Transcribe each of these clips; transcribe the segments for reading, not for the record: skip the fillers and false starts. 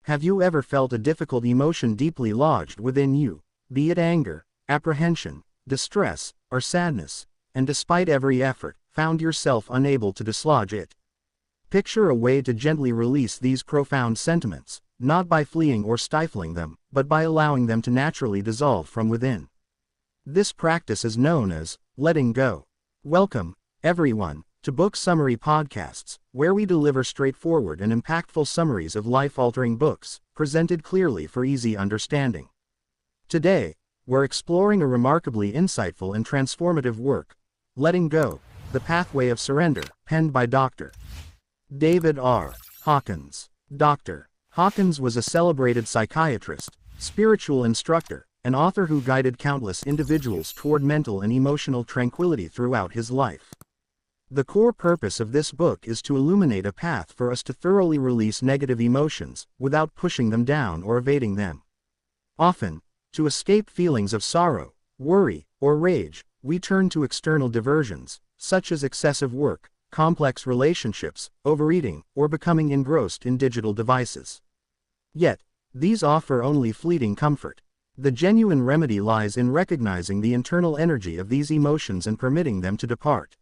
Have you ever felt a difficult emotion deeply lodged within you, be it anger, apprehension, distress, or sadness, and despite every effort, found yourself unable to dislodge it? Picture a way to gently release these profound sentiments, not by fleeing or stifling them, but by allowing them to naturally dissolve from within. This practice is known as letting go. Welcome, everyone, to Book Summary Podcasts, where we deliver straightforward and impactful summaries of life-altering books, presented clearly for easy understanding. Today, we're exploring a remarkably insightful and transformative work, Letting Go, The Pathway of Surrender, penned by Dr. David R. Hawkins. Dr. Hawkins was a celebrated psychiatrist, spiritual instructor, and author who guided countless individuals toward mental and emotional tranquility throughout his life. The core purpose of this book is to illuminate a path for us to thoroughly release negative emotions, without pushing them down or evading them. Often, to escape feelings of sorrow, worry, or rage, we turn to external diversions, such as excessive work, complex relationships, overeating, or becoming engrossed in digital devices. Yet, these offer only fleeting comfort. The genuine remedy lies in recognizing the internal energy of these emotions and permitting them to depart.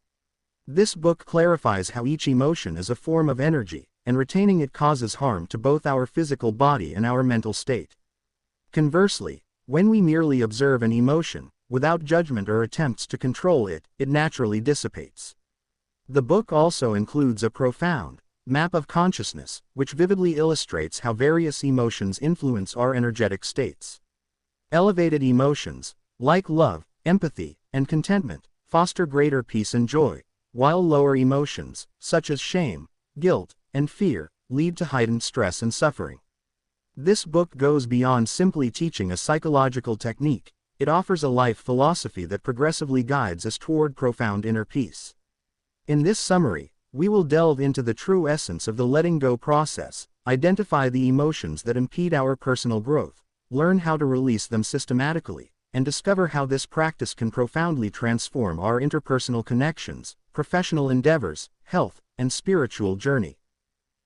This book clarifies how each emotion is a form of energy, and retaining it causes harm to both our physical body and our mental state. Conversely, when we merely observe an emotion, without judgment or attempts to control it, it naturally dissipates. The book also includes a profound map of consciousness, which vividly illustrates how various emotions influence our energetic states. Elevated emotions, like love, empathy, and contentment, foster greater peace and joy, while lower emotions, such as shame, guilt, and fear, lead to heightened stress and suffering. This book goes beyond simply teaching a psychological technique. It offers a life philosophy that progressively guides us toward profound inner peace. In this summary, we will delve into the true essence of the letting go process, identify the emotions that impede our personal growth, learn how to release them systematically, and discover how this practice can profoundly transform our interpersonal connections, professional endeavors, health, and spiritual journey.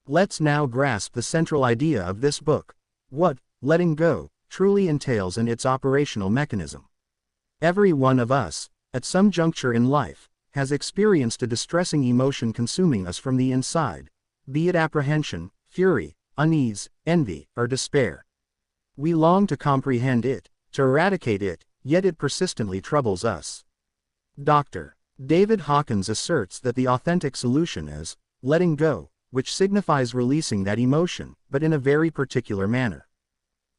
Let's now grasp the central idea of this book: what letting go truly entails and its operational mechanism. Every one of us, at some juncture in life, has experienced a distressing emotion consuming us from the inside, be it apprehension, fury, unease, envy, or despair. We long to comprehend it, to eradicate it, yet it persistently troubles us. Dr. David Hawkins asserts that the authentic solution is letting go, which signifies releasing that emotion, but in a very particular manner.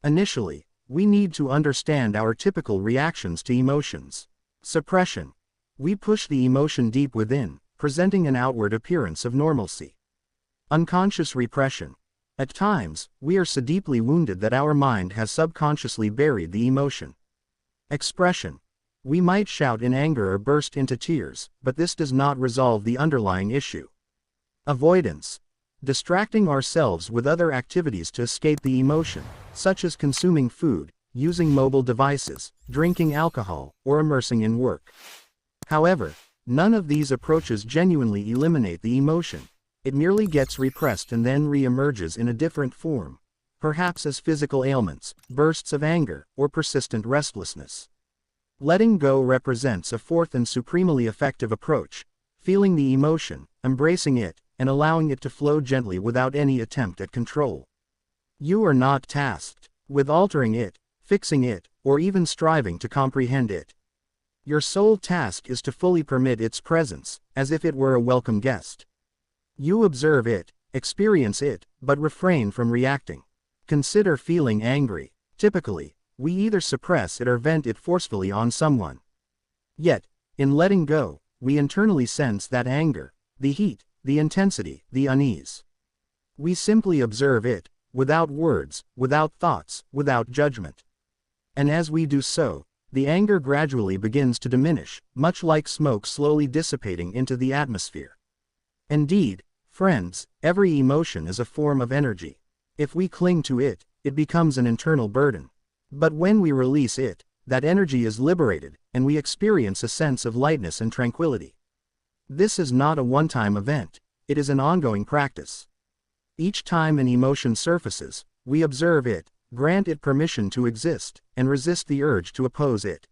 Initially, we need to understand our typical reactions to emotions. Suppression. We push the emotion deep within, presenting an outward appearance of normalcy. Unconscious repression. At times, we are so deeply wounded that our mind has subconsciously buried the emotion. Expression. We might shout in anger or burst into tears, but this does not resolve the underlying issue. Avoidance. Distracting ourselves with other activities to escape the emotion, such as consuming food, using mobile devices, drinking alcohol, or immersing in work. However, none of these approaches genuinely eliminate the emotion. It merely gets repressed and then re-emerges in a different form, perhaps as physical ailments, bursts of anger, or persistent restlessness. Letting go represents a fourth and supremely effective approach: feeling the emotion, embracing it, and allowing it to flow gently without any attempt at control. You are not tasked with altering it, fixing it, or even striving to comprehend it. Your sole task is to fully permit its presence, as if it were a welcome guest. You observe it, experience it, but refrain from reacting. Consider feeling angry. Typically, we either suppress it or vent it forcefully on someone. Yet, in letting go, we internally sense that anger, the heat, the intensity, the unease. We simply observe it, without words, without thoughts, without judgment. And as we do so, the anger gradually begins to diminish, much like smoke slowly dissipating into the atmosphere. Indeed, friends, every emotion is a form of energy. If we cling to it, it becomes an internal burden. But when we release it, that energy is liberated, and we experience a sense of lightness and tranquility. This is not a one-time event, it is an ongoing practice. Each time an emotion surfaces, We observe it, grant it permission to exist, and resist the urge to oppose it.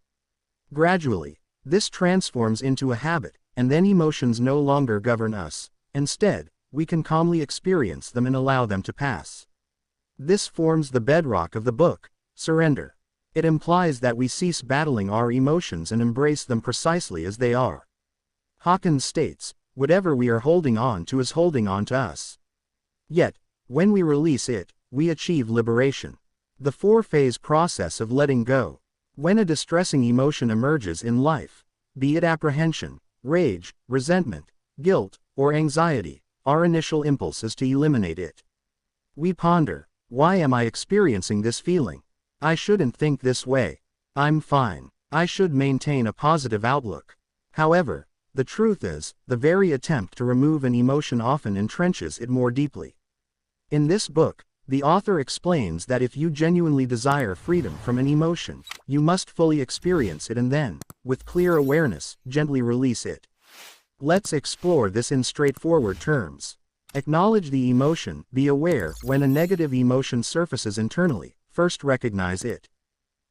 Gradually, this transforms into a habit, and then emotions no longer govern us. Instead, we can calmly experience them and allow them to pass. This forms the bedrock of the book, Surrender. It implies that we cease battling our emotions and embrace them precisely as they are. Hawkins states, whatever we are holding on to is holding on to us. Yet, when we release it, we achieve liberation. The four-phase process of letting go. When a distressing emotion emerges in life, be it apprehension, rage, resentment, guilt, or anxiety, our initial impulse is to eliminate it. We ponder, why am I experiencing this feeling? I shouldn't think this way. I'm fine. I should maintain a positive outlook. However, the truth is, the very attempt to remove an emotion often entrenches it more deeply. In this book, the author explains that if you genuinely desire freedom from an emotion, you must fully experience it and then, with clear awareness, gently release it. Let's explore this in straightforward terms. Acknowledge the emotion. Be aware when a negative emotion surfaces internally. First, recognize it.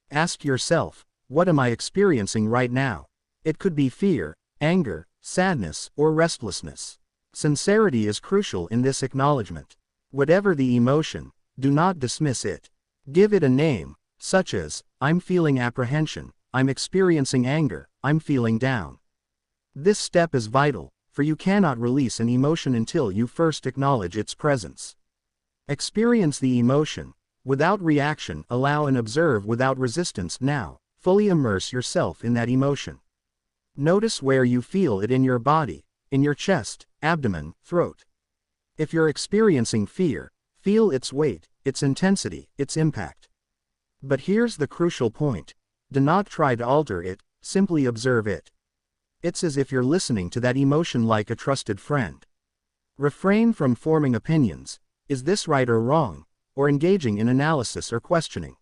Ask yourself, what am I experiencing right now? It could be fear, anger, sadness, or restlessness. Sincerity is crucial in this acknowledgement. Whatever the emotion, do not dismiss it. Give it a name, such as, I'm feeling apprehension, I'm experiencing anger, I'm feeling down. This step is vital, for you cannot release an emotion until you first acknowledge its presence. Experience the emotion, without reaction. Allow and observe without resistance. Now, fully immerse yourself in that emotion. Notice where you feel it in your body, in your chest, abdomen, throat. If you're experiencing fear, feel its weight, its intensity, its impact. But here's the crucial point. Do not try to alter it, simply observe it. It's as if you're listening to that emotion like a trusted friend. Refrain from forming opinions, is this right or wrong, or engaging in analysis or questioning.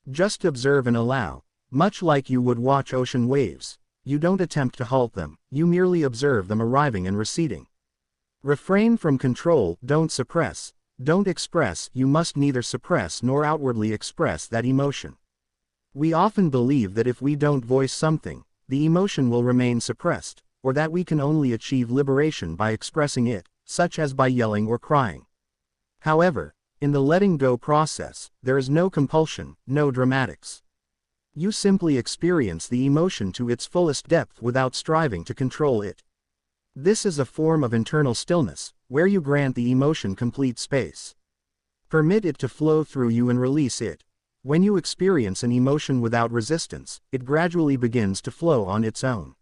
Just observe and allow, much like you would watch ocean waves. You don't attempt to halt them, you merely observe them arriving and receding. Refrain from control. Don't suppress, don't express. You must neither suppress nor outwardly express that emotion. We often believe that if we don't voice something, the emotion will remain suppressed, or that we can only achieve liberation by expressing it, such as by yelling or crying. However, in the letting go process, there is no compulsion, no dramatics. You simply experience the emotion to its fullest depth without striving to control it. This is a form of internal stillness, where you grant the emotion complete space. Permit it to flow through you and release it. When you experience an emotion without resistance, it gradually begins to flow on its own.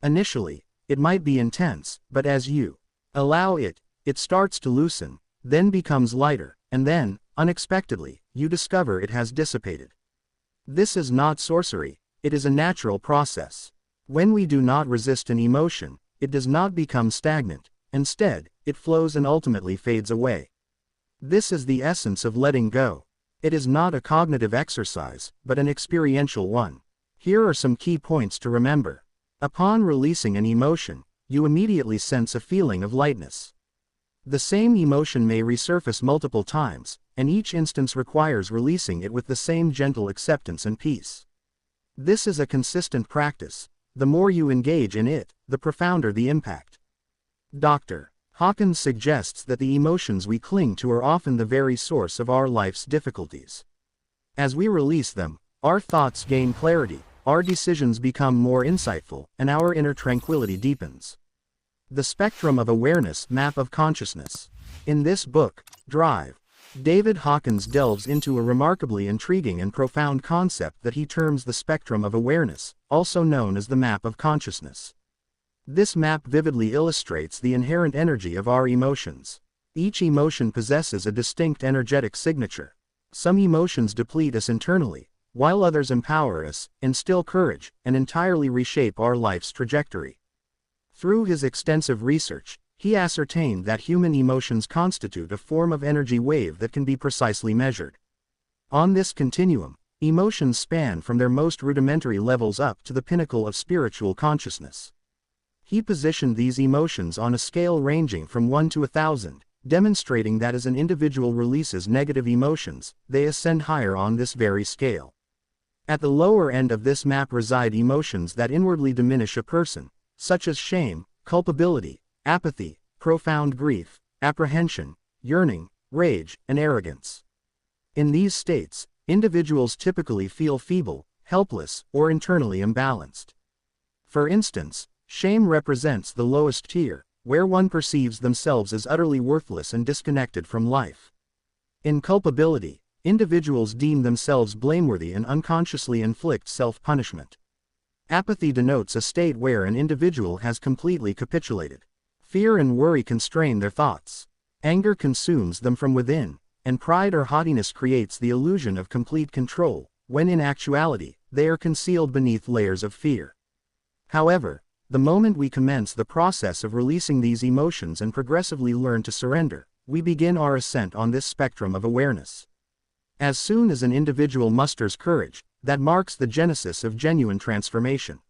Initially, it might be intense, but as you allow it, it starts to loosen, then becomes lighter, and then, unexpectedly, you discover it has dissipated. This is not sorcery, it is a natural process. When we do not resist an emotion, it does not become stagnant. Instead, it flows and ultimately fades away. This is the essence of letting go. It is not a cognitive exercise, but an experiential one. Here are some key points to remember. Upon releasing an emotion, you immediately sense a feeling of lightness. The same emotion may resurface multiple times, and each instance requires releasing it with the same gentle acceptance and peace. This is a consistent practice. The more you engage in it, the profounder the impact. Dr. Hawkins suggests that the emotions we cling to are often the very source of our life's difficulties. As we release them, our thoughts gain clarity, our decisions become more insightful, and our inner tranquility deepens. The Spectrum of Awareness Map of Consciousness. In this book, Drive, David Hawkins delves into a remarkably intriguing and profound concept that he terms the spectrum of awareness, also known as the map of consciousness. This map vividly illustrates the inherent energy of our emotions. Each emotion possesses a distinct energetic signature. Some emotions deplete us internally, while others empower us, instill courage, and entirely reshape our life's trajectory. Through his extensive research, he ascertained that human emotions constitute a form of energy wave that can be precisely measured. On this continuum, emotions span from their most rudimentary levels up to the pinnacle of spiritual consciousness. He positioned these emotions on a scale ranging from 1 to 1,000, demonstrating that as an individual releases negative emotions, they ascend higher on this very scale. At the lower end of this map reside emotions that inwardly diminish a person, such as shame, culpability, apathy, profound grief, apprehension, yearning, rage, and arrogance. In these states, individuals typically feel feeble, helpless, or internally imbalanced. For instance, shame represents the lowest tier, where one perceives themselves as utterly worthless and disconnected from life. In culpability, individuals deem themselves blameworthy and unconsciously inflict self-punishment. Apathy denotes a state where an individual has completely capitulated. Fear and worry constrain their thoughts. Anger consumes them from within, and pride or haughtiness creates the illusion of complete control, when in actuality, they are concealed beneath layers of fear. However, the moment we commence the process of releasing these emotions and progressively learn to surrender, we begin our ascent on this spectrum of awareness. As soon as an individual musters courage, that marks the genesis of genuine transformation.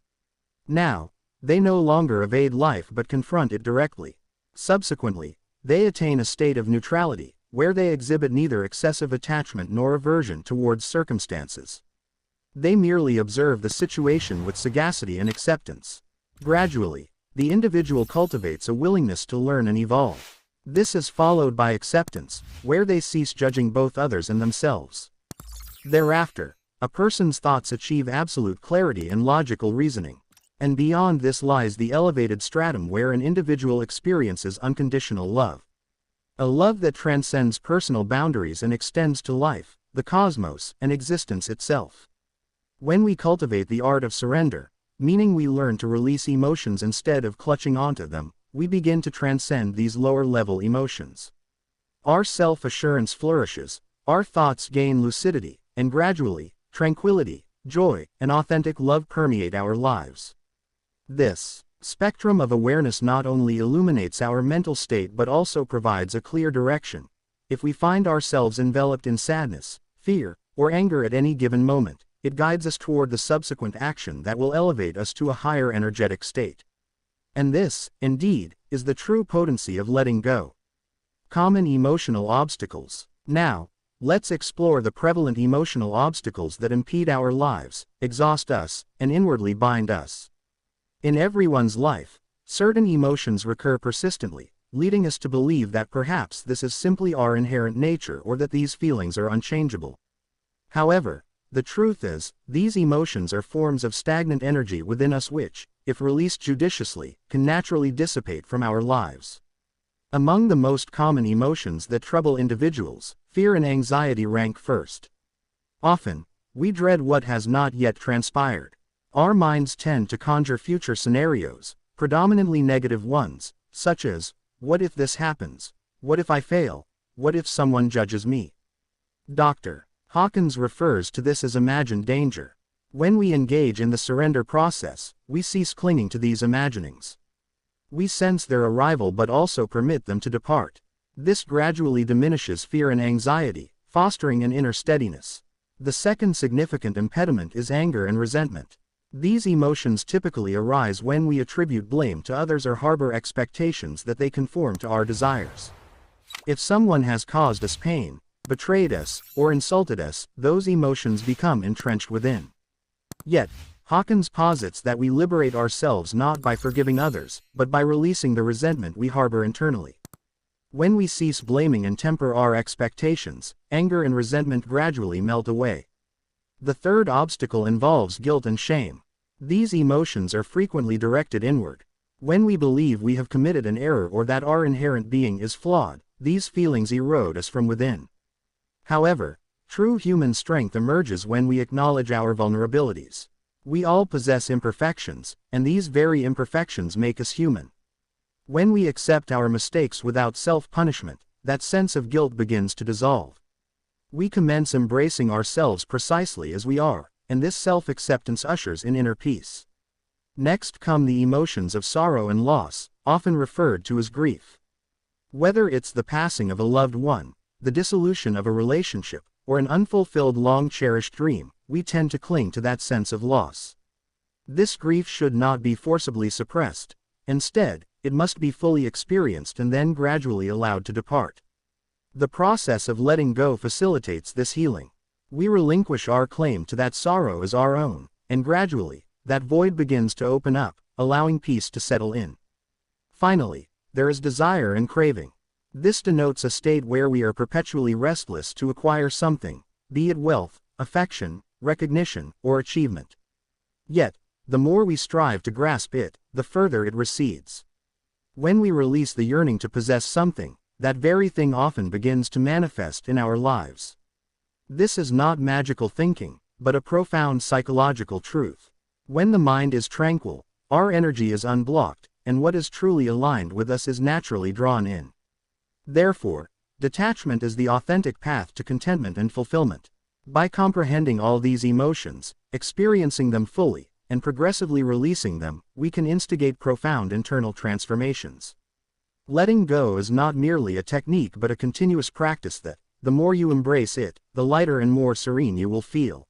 Now, they no longer evade life but confront it directly. Subsequently, they attain a state of neutrality, where they exhibit neither excessive attachment nor aversion towards circumstances. They merely observe the situation with sagacity and acceptance. Gradually, the individual cultivates a willingness to learn and evolve. This is followed by acceptance, where they cease judging both others and themselves. Thereafter, a person's thoughts achieve absolute clarity and logical reasoning. And beyond this lies the elevated stratum where an individual experiences unconditional love. A love that transcends personal boundaries and extends to life, the cosmos, and existence itself. When we cultivate the art of surrender, meaning we learn to release emotions instead of clutching onto them, we begin to transcend these lower-level emotions. Our self-assurance flourishes, our thoughts gain lucidity, and gradually, tranquility, joy, and authentic love permeate our lives. This spectrum of awareness not only illuminates our mental state but also provides a clear direction. If we find ourselves enveloped in sadness, fear, or anger at any given moment, it guides us toward the subsequent action that will elevate us to a higher energetic state. And this, indeed, is the true potency of letting go. Common emotional obstacles. Now, let's explore the prevalent emotional obstacles that impede our lives, exhaust us, and inwardly bind us. In everyone's life, certain emotions recur persistently, leading us to believe that perhaps this is simply our inherent nature or that these feelings are unchangeable. However, the truth is, these emotions are forms of stagnant energy within us which, if released judiciously, can naturally dissipate from our lives. Among the most common emotions that trouble individuals, fear and anxiety rank first. Often, we dread what has not yet transpired. Our minds tend to conjure future scenarios, predominantly negative ones, such as, what if this happens? What if I fail? What if someone judges me? Dr. Hawkins refers to this as imagined danger. When we engage in the surrender process, we cease clinging to these imaginings. We sense their arrival but also permit them to depart. This gradually diminishes fear and anxiety, fostering an inner steadiness. The second significant impediment is anger and resentment. These emotions typically arise when we attribute blame to others or harbor expectations that they conform to our desires. If someone has caused us pain, betrayed us, or insulted us, those emotions become entrenched within. Yet, Hawkins posits that we liberate ourselves not by forgiving others, but by releasing the resentment we harbor internally. When we cease blaming and temper our expectations, anger and resentment gradually melt away. The third obstacle involves guilt and shame. These emotions are frequently directed inward. When we believe we have committed an error or that our inherent being is flawed, these feelings erode us from within. However, true human strength emerges when we acknowledge our vulnerabilities. We all possess imperfections, and these very imperfections make us human. When we accept our mistakes without self-punishment, that sense of guilt begins to dissolve. We commence embracing ourselves precisely as we are, and this self-acceptance ushers in inner peace. Next come the emotions of sorrow and loss, often referred to as grief. Whether it's the passing of a loved one, the dissolution of a relationship, or an unfulfilled long-cherished dream, we tend to cling to that sense of loss. This grief should not be forcibly suppressed. Instead, it must be fully experienced and then gradually allowed to depart. The process of letting go facilitates this healing. We relinquish our claim to that sorrow as our own, and gradually, that void begins to open up, allowing peace to settle in. Finally, there is desire and craving. This denotes a state where we are perpetually restless to acquire something, be it wealth, affection, recognition, or achievement. Yet, the more we strive to grasp it, the further it recedes. When we release the yearning to possess something, that very thing often begins to manifest in our lives. This is not magical thinking, but a profound psychological truth. When the mind is tranquil, our energy is unblocked, and what is truly aligned with us is naturally drawn in. Therefore, detachment is the authentic path to contentment and fulfillment. By comprehending all these emotions, experiencing them fully, and progressively releasing them, we can instigate profound internal transformations. Letting go is not merely a technique but a continuous practice that, the more you embrace it, the lighter and more serene you will feel.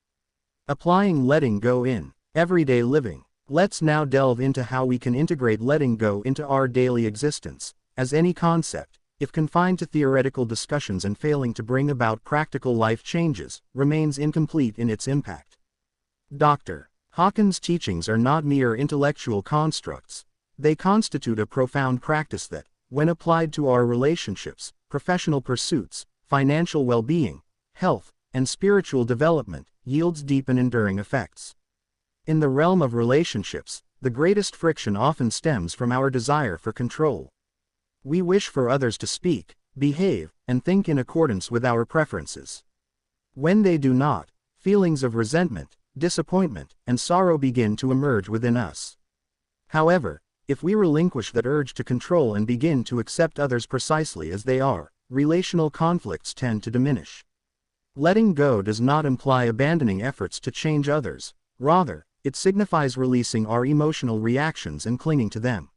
Applying letting go in everyday living. Let's now delve into how we can integrate letting go into our daily existence, as any concept, if confined to theoretical discussions and failing to bring about practical life changes, remains incomplete in its impact. Dr. Hawkins' teachings are not mere intellectual constructs. They constitute a profound practice that, when applied to our relationships, professional pursuits, financial well-being, health, and spiritual development, yields deep and enduring effects. In the realm of relationships, the greatest friction often stems from our desire for control. We wish for others to speak, behave, and think in accordance with our preferences. When they do not, feelings of resentment, disappointment, and sorrow begin to emerge within us. However, if we relinquish that urge to control and begin to accept others precisely as they are, relational conflicts tend to diminish. Letting go does not imply abandoning efforts to change others. Rather, it signifies releasing our emotional reactions and clinging to them.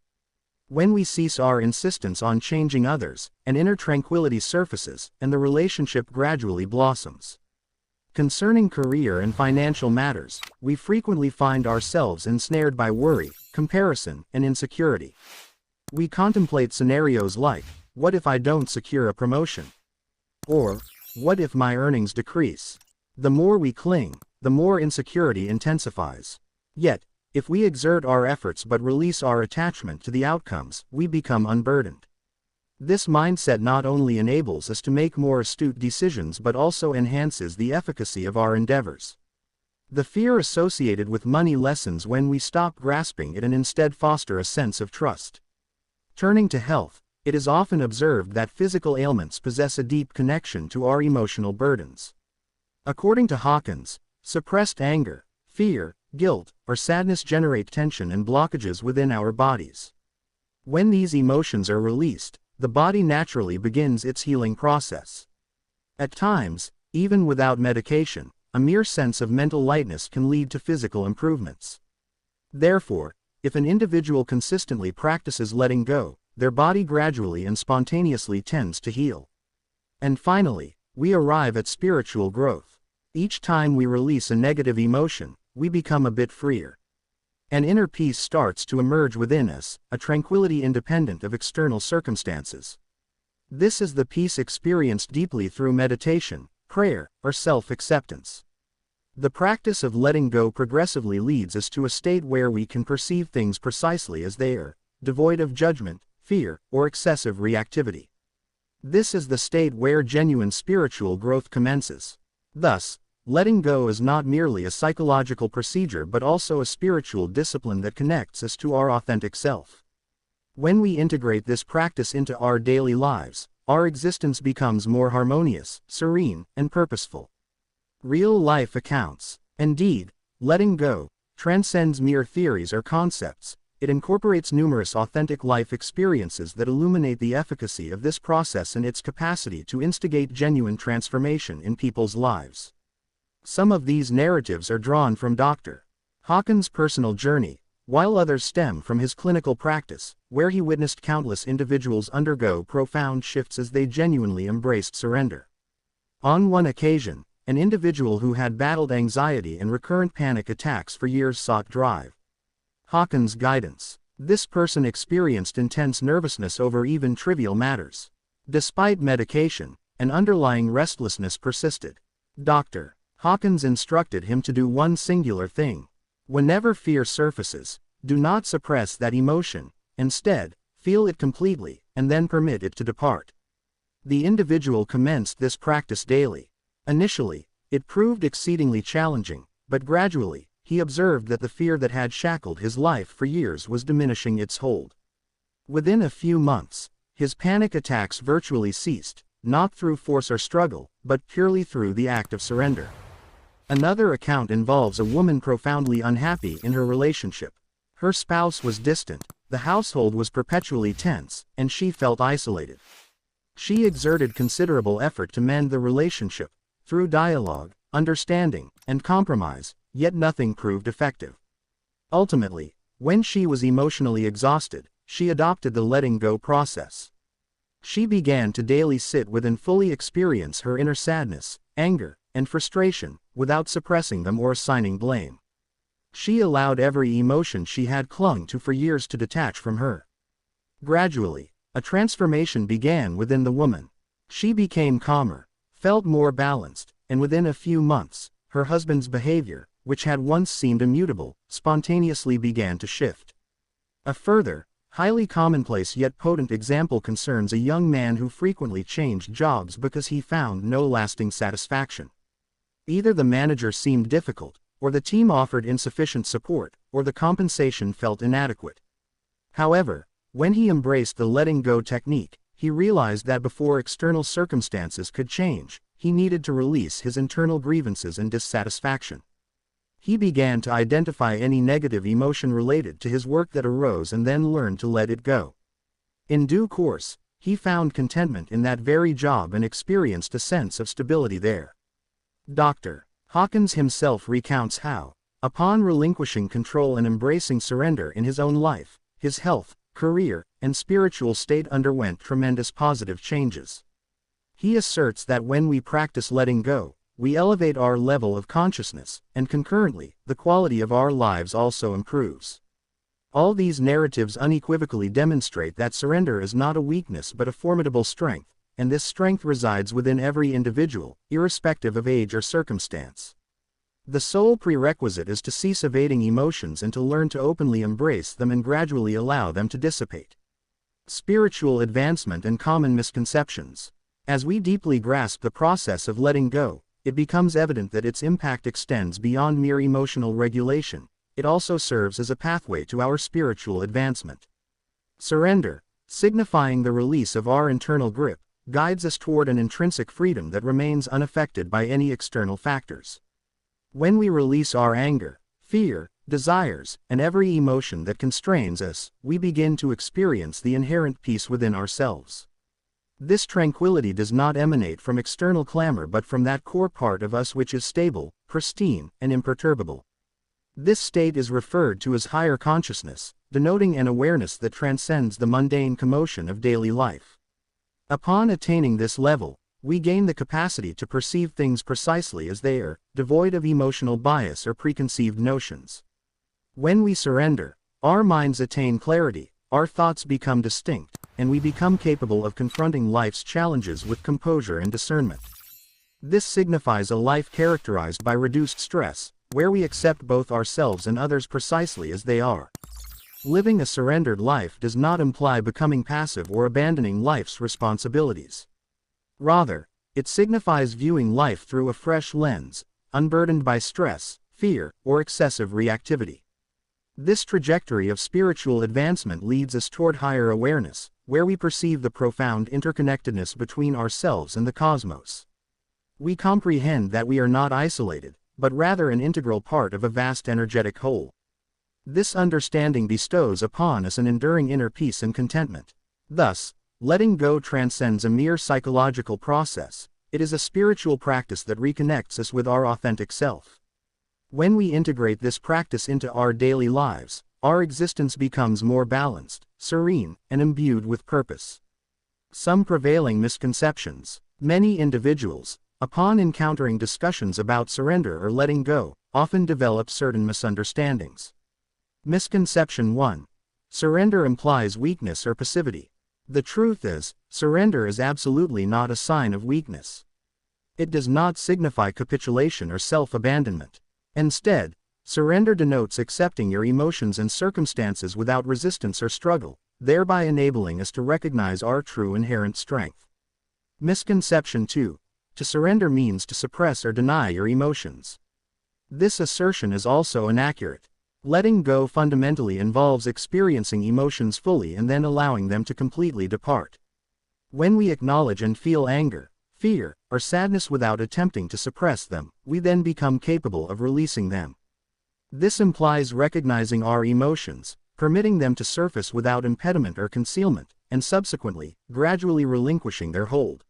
When we cease our insistence on changing others, an inner tranquility surfaces, and the relationship gradually blossoms. Concerning career and financial matters, we frequently find ourselves ensnared by worry, comparison, and insecurity. We contemplate scenarios like, what if I don't secure a promotion? Or, what if my earnings decrease? The more we cling, the more insecurity intensifies. Yet, if we exert our efforts but release our attachment to the outcomes, we become unburdened. This mindset not only enables us to make more astute decisions but also enhances the efficacy of our endeavors. The fear associated with money lessens when we stop grasping it and instead foster a sense of trust. Turning to health, it is often observed that physical ailments possess a deep connection to our emotional burdens. According to Hawkins, suppressed anger, fear, guilt, or sadness generate tension and blockages within our bodies. When these emotions are released, the body naturally begins its healing process. At times, even without medication, a mere sense of mental lightness can lead to physical improvements. Therefore, if an individual consistently practices letting go, their body gradually and spontaneously tends to heal. And finally, we arrive at spiritual growth. Each time we release a negative emotion, we become a bit freer. An inner peace starts to emerge within us, a tranquility independent of external circumstances. This is the peace experienced deeply through meditation, prayer, or self-acceptance. The practice of letting go progressively leads us to a state where we can perceive things precisely as they are, devoid of judgment, fear, or excessive reactivity. This is the state where genuine spiritual growth commences. Thus, letting go is not merely a psychological procedure but also a spiritual discipline that connects us to our authentic self. When we integrate this practice into our daily lives, our existence becomes more harmonious, serene, and purposeful. Real-life accounts. Indeed, letting go transcends mere theories or concepts. It incorporates numerous authentic life experiences that illuminate the efficacy of this process and its capacity to instigate genuine transformation in people's lives. Some of these narratives are drawn from Dr. Hawkins' personal journey, while others stem from his clinical practice, where he witnessed countless individuals undergo profound shifts as they genuinely embraced surrender. On one occasion, an individual who had battled anxiety and recurrent panic attacks for years sought Dr. Hawkins' guidance. This person experienced intense nervousness over even trivial matters. Despite medication, an underlying restlessness persisted. Dr. Hawkins instructed him to do one singular thing. Whenever fear surfaces, do not suppress that emotion, instead, feel it completely, and then permit it to depart. The individual commenced this practice daily. Initially, it proved exceedingly challenging, but gradually, he observed that the fear that had shackled his life for years was diminishing its hold. Within a few months, his panic attacks virtually ceased, not through force or struggle, but purely through the act of surrender. Another account involves a woman profoundly unhappy in her relationship. Her spouse was distant, the household was perpetually tense, and she felt isolated. She exerted considerable effort to mend the relationship, through dialogue, understanding, and compromise, yet nothing proved effective. Ultimately, when she was emotionally exhausted, she adopted the letting go process. She began to daily sit with and fully experience her inner sadness, anger, and frustration, without suppressing them or assigning blame. She allowed every emotion she had clung to for years to detach from her. Gradually, a transformation began within the woman. She became calmer, felt more balanced, and within a few months, her husband's behavior, which had once seemed immutable, spontaneously began to shift. A further, highly commonplace yet potent example concerns a young man who frequently changed jobs because he found no lasting satisfaction. Either the manager seemed difficult, or the team offered insufficient support, or the compensation felt inadequate. However, when he embraced the letting go technique, he realized that before external circumstances could change, he needed to release his internal grievances and dissatisfaction. He began to identify any negative emotion related to his work that arose and then learned to let it go. In due course, he found contentment in that very job and experienced a sense of stability there. Dr. Hawkins himself recounts how, upon relinquishing control and embracing surrender in his own life, his health, career, and spiritual state underwent tremendous positive changes. He asserts that when we practice letting go, we elevate our level of consciousness, and concurrently, the quality of our lives also improves. All these narratives unequivocally demonstrate that surrender is not a weakness but a formidable strength, and this strength resides within every individual, irrespective of age or circumstance. The sole prerequisite is to cease evading emotions and to learn to openly embrace them and gradually allow them to dissipate. Spiritual advancement and common misconceptions. As we deeply grasp the process of letting go, it becomes evident that its impact extends beyond mere emotional regulation. It also serves as a pathway to our spiritual advancement. Surrender, signifying the release of our internal grip, guides us toward an intrinsic freedom that remains unaffected by any external factors. When we release our anger, fear, desires, and every emotion that constrains us, we begin to experience the inherent peace within ourselves. This tranquility does not emanate from external clamor but from that core part of us which is stable, pristine, and imperturbable. This state is referred to as higher consciousness, denoting an awareness that transcends the mundane commotion of daily life. Upon attaining this level, we gain the capacity to perceive things precisely as they are, devoid of emotional bias or preconceived notions. When we surrender, our minds attain clarity, our thoughts become distinct, and we become capable of confronting life's challenges with composure and discernment. This signifies a life characterized by reduced stress, where we accept both ourselves and others precisely as they are. Living a surrendered life does not imply becoming passive or abandoning life's responsibilities. Rather, it signifies viewing life through a fresh lens, unburdened by stress, fear, or excessive reactivity. This trajectory of spiritual advancement leads us toward higher awareness, where we perceive the profound interconnectedness between ourselves and the cosmos. We comprehend that we are not isolated, but rather an integral part of a vast energetic whole. This understanding bestows upon us an enduring inner peace and contentment. Thus, letting go transcends a mere psychological process. It is a spiritual practice that reconnects us with our authentic self. When we integrate this practice into our daily lives, our existence becomes more balanced, serene, and imbued with purpose. Some prevailing misconceptions. Many individuals, upon encountering discussions about surrender or letting go, often develop certain misunderstandings. Misconception 1. surrender implies weakness or passivity. The truth is, surrender is absolutely not a sign of weakness. It does not signify capitulation or self-abandonment. Instead, surrender denotes accepting your emotions and circumstances without resistance or struggle, thereby enabling us to recognize our true inherent strength. Misconception 2. To surrender means to suppress or deny your emotions. This assertion is also inaccurate. Letting go fundamentally involves experiencing emotions fully and then allowing them to completely depart. When we acknowledge and feel anger, fear, or sadness without attempting to suppress them, we then become capable of releasing them. This implies recognizing our emotions, permitting them to surface without impediment or concealment, and subsequently, gradually relinquishing their hold.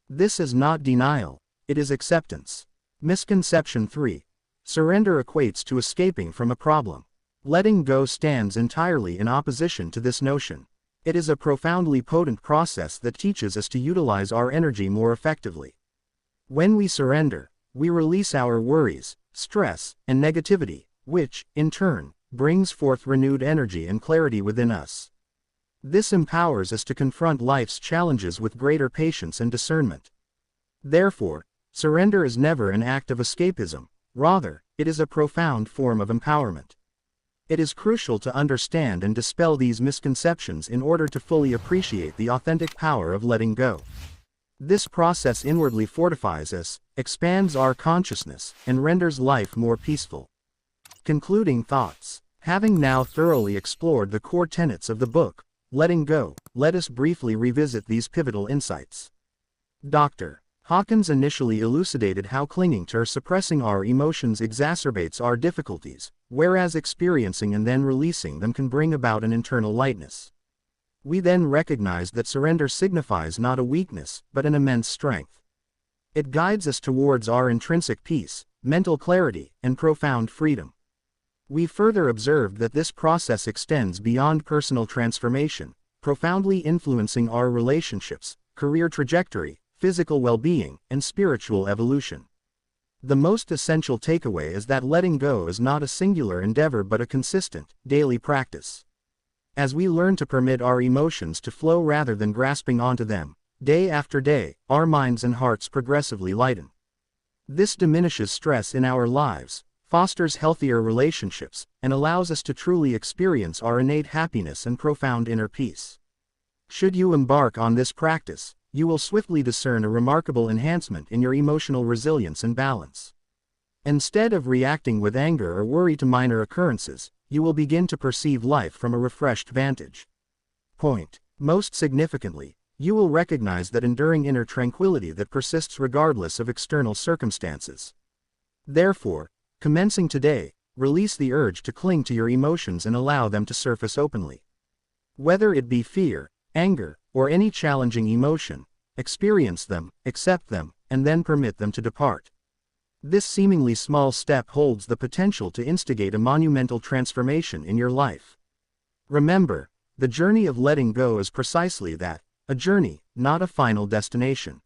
This is not denial, it is acceptance. Misconception 3. Surrender equates to escaping from a problem. Letting go stands entirely in opposition to this notion. It is a profoundly potent process that teaches us to utilize our energy more effectively. When we surrender, we release our worries, stress, and negativity, which, in turn, brings forth renewed energy and clarity within us. This empowers us to confront life's challenges with greater patience and discernment. Therefore, surrender is never an act of escapism. Rather, it is a profound form of empowerment. It is crucial to understand and dispel these misconceptions in order to fully appreciate the authentic power of letting go. This process inwardly fortifies us, expands our consciousness, and renders life more peaceful. Concluding thoughts. Having now thoroughly explored the core tenets of the book, Letting Go, let us briefly revisit these pivotal insights. Dr. Hawkins initially elucidated how clinging to or suppressing our emotions exacerbates our difficulties, whereas experiencing and then releasing them can bring about an internal lightness. We then recognized that surrender signifies not a weakness, but an immense strength. It guides us towards our intrinsic peace, mental clarity, and profound freedom. We further observed that this process extends beyond personal transformation, profoundly influencing our relationships, career trajectory, physical well-being, and spiritual evolution. The most essential takeaway is that letting go is not a singular endeavor but a consistent, daily practice. As we learn to permit our emotions to flow rather than grasping onto them, day after day, our minds and hearts progressively lighten. This diminishes stress in our lives, fosters healthier relationships, and allows us to truly experience our innate happiness and profound inner peace. Should you embark on this practice, you will swiftly discern a remarkable enhancement in your emotional resilience and balance. Instead of reacting with anger or worry to minor occurrences, you will begin to perceive life from a refreshed vantage point. Most significantly, you will recognize that enduring inner tranquility that persists regardless of external circumstances. Therefore, commencing today, release the urge to cling to your emotions and allow them to surface openly. Whether it be fear, anger, or any challenging emotion, experience them, accept them, and then permit them to depart. This seemingly small step holds the potential to instigate a monumental transformation in your life. Remember, the journey of letting go is precisely that, a journey, not a final destination.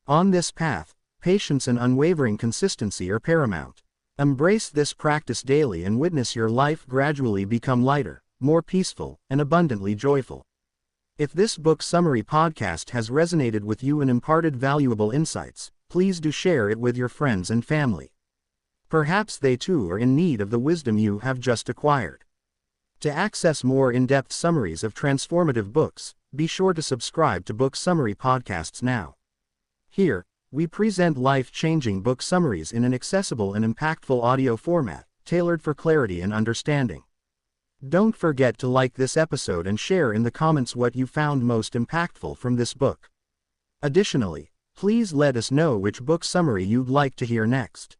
On this path, patience and unwavering consistency are paramount. Embrace this practice daily and witness your life gradually become lighter, more peaceful, and abundantly joyful. If this book summary podcast has resonated with you and imparted valuable insights, please do share it with your friends and family. Perhaps they too are in need of the wisdom you have just acquired. To access more in-depth summaries of transformative books, be sure to subscribe to Book Summary Podcasts now. Here, we present life-changing book summaries in an accessible and impactful audio format, tailored for clarity and understanding. Don't forget to like this episode and share in the comments what you found most impactful from this book. Additionally, please let us know which book summary you'd like to hear next.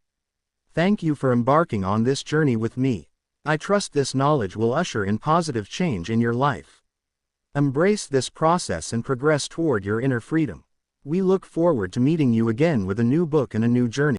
Thank you for embarking on this journey with me. I trust this knowledge will usher in positive change in your life. Embrace this process and progress toward your inner freedom. We look forward to meeting you again with a new book and a new journey.